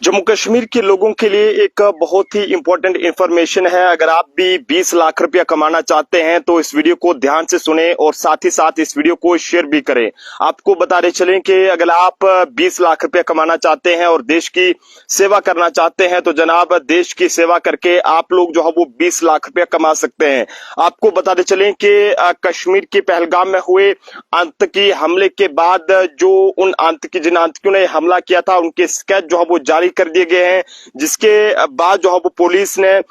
जम्मू कश्मीर के लोगों के लिए एक बहुत ही इंपॉर्टेंट इंफॉर्मेशन है। अगर आप भी 20 लाख रुपया कमाना चाहते हैं तो इस वीडियो को ध्यान से सुने और साथ ही साथ इस वीडियो को शेयर भी करें। आपको बताते चलें कि अगर आप 20 लाख रुपया कमाना चाहते हैं और देश की सेवा करना चाहते हैं तो जनाब देश की सेवा करके आप लोग जो है वो 20 लाख रुपया कमा सकते हैं। आपको बताते चलें कि कश्मीर के पहलगाम में हुए आतंकी हमले के बाद जो जिन आतंकियों ने हमला किया था उनके स्केच जो है वो जारी कर दिए गए हैं, जिसके बाद जो है वो पुलिस ने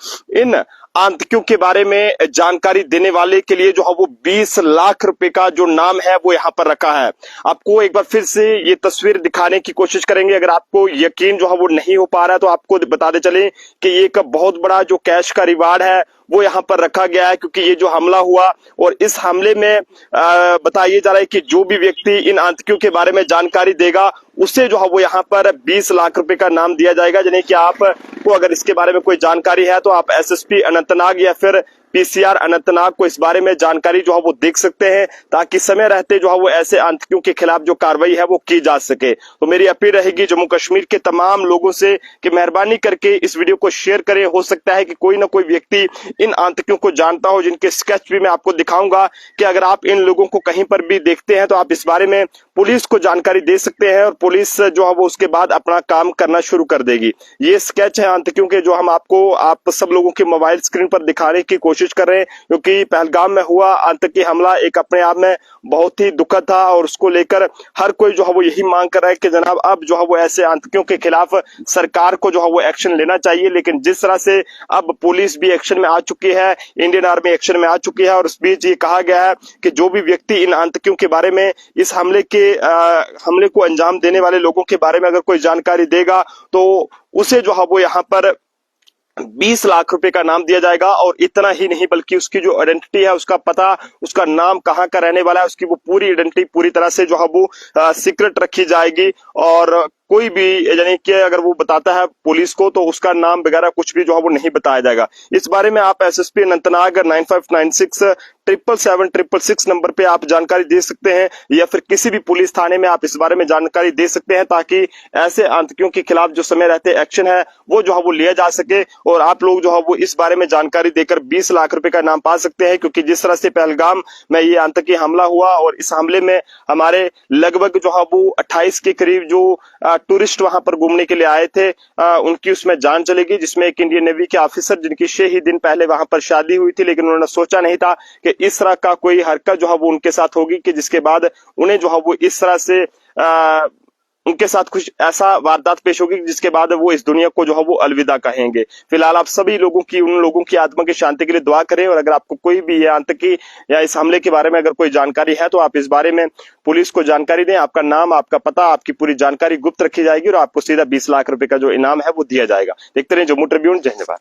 इन आतंकियों के बारे में जानकारी देने वाले के लिए जो है वो 20 लाख रुपए का जो नाम है वो यहाँ पर रखा है। आपको एक बार फिर से ये तस्वीर दिखाने की कोशिश करेंगे। अगर आपको यकीन जो है वो नहीं हो पा रहा है तो आपको बताते चलें कि ये एक बहुत बड़ा जो कैश का रिवार्ड है वो यहाँ पर रखा गया है, क्योंकि ये जो हमला हुआ और इस हमले में बताया जा रहा है कि जो भी व्यक्ति इन आतंकियों के बारे में जानकारी देगा उसे जो है वो यहाँ पर 20 लाख रुपए का नाम दिया जाएगा। यानी कि आपको अगर इसके बारे में कोई जानकारी है तो आप एसएसपी अनंतनाग या फिर पीसीआर अनंतनाग को इस बारे में जानकारी जो है वो देख सकते हैं, ताकि समय रहते जो है वो ऐसे आतंकियों के खिलाफ जो कार्रवाई है वो की जा सके। तो मेरी अपील रहेगी जम्मू कश्मीर के तमाम लोगों से कि मेहरबानी करके इस वीडियो को शेयर करें। हो सकता है कि कोई ना कोई व्यक्ति इन आतंकियों को जानता हो, जिनके स्केच भी मैं आपको दिखाऊंगा कि अगर आप इन लोगों को कहीं पर भी देखते हैं तो आप इस बारे में पुलिस को जानकारी दे सकते हैं और पुलिस जो है वो उसके बाद अपना काम करना शुरू कर देगी। ये स्केच है आतंकियों के जो हम आप सब लोगों के मोबाइल स्क्रीन पर दिखाने की कोशिश कर रहे हैं, क्योंकि पहलगाम में हुआ आतंकी हमला एक अपने आप में बहुत ही दुखद था और उसको लेकर हर कोई जो है वो यही मांग कर रहा है कि जनाब अब जो है वो ऐसे आतंकियों के खिलाफ सरकार को जो है वो एक्शन लेना चाहिए। लेकिन जिस तरह से अब पुलिस भी एक्शन में आ चुकी है, इंडियन आर्मी एक्शन में आ चुकी है और इस बीच ये कहा गया है कि जो भी व्यक्ति इन आतंकियों के बारे में, इस हमले को अंजाम देने वाले लोगों के बारे में अगर कोई जानकारी देगा तो उसे जो है वो यहाँ पर 20 लाख रुपए का नाम दिया जाएगा। और इतना ही नहीं बल्कि उसकी जो आइडेंटिटी है, उसका पता, उसका नाम, कहाँ का रहने वाला है, उसकी वो पूरी आइडेंटिटी पूरी तरह से जो है वो सीक्रेट रखी जाएगी। और कोई भी यानी कि अगर वो बताता है पुलिस को तो उसका नाम वगैरह कुछ भी जो है वो नहीं बताया जाएगा। इस बारे में आप एसएसपी अनंतनाग 95967766 नंबर पे आप जानकारी दे सकते हैं या फिर किसी भी पुलिस थाने में आप इस बारे में जानकारी दे सकते हैं, ताकि ऐसे आतंकियों के खिलाफ जो समय रहते एक्शन है वो जो है वो लिया जा सके और आप लोग जो है वो इस बारे में जानकारी देकर 20 लाख रुपए का नाम पा सकते हैं। क्योंकि जिस तरह से पहलगाम में ये आतंकी हमला हुआ और इस हमले में हमारे लगभग जो है वो 28 के करीब जो टूरिस्ट वहां पर घूमने के लिए आए थे, उनकी उसमें जान चलेगी, जिसमें एक इंडियन नेवी के ऑफिसर जिनकी 6 ही दिन पहले वहां पर शादी हुई थी, लेकिन उन्होंने सोचा नहीं था कि इस तरह का कोई हरकत जो है वो उनके साथ होगी कि जिसके बाद उन्हें जो है वो इस तरह से उनके साथ कुछ ऐसा वारदात पेश होगी जिसके बाद वो इस दुनिया को जो है वो अलविदा कहेंगे। फिलहाल आप सभी लोगों की, उन लोगों की आत्मा की शांति के लिए दुआ करें। और अगर आपको कोई भी ये आतंकी या इस हमले के बारे में अगर कोई जानकारी है तो आप इस बारे में पुलिस को जानकारी दें। आपका नाम, आपका पता, आपकी पूरी जानकारी गुप्त रखी जाएगी और आपको सीधा 20 लाख रुपए का जो इनाम है वो दिया जाएगा। देखते रहे जम्मू ट्रिब्यून। जय हिंद।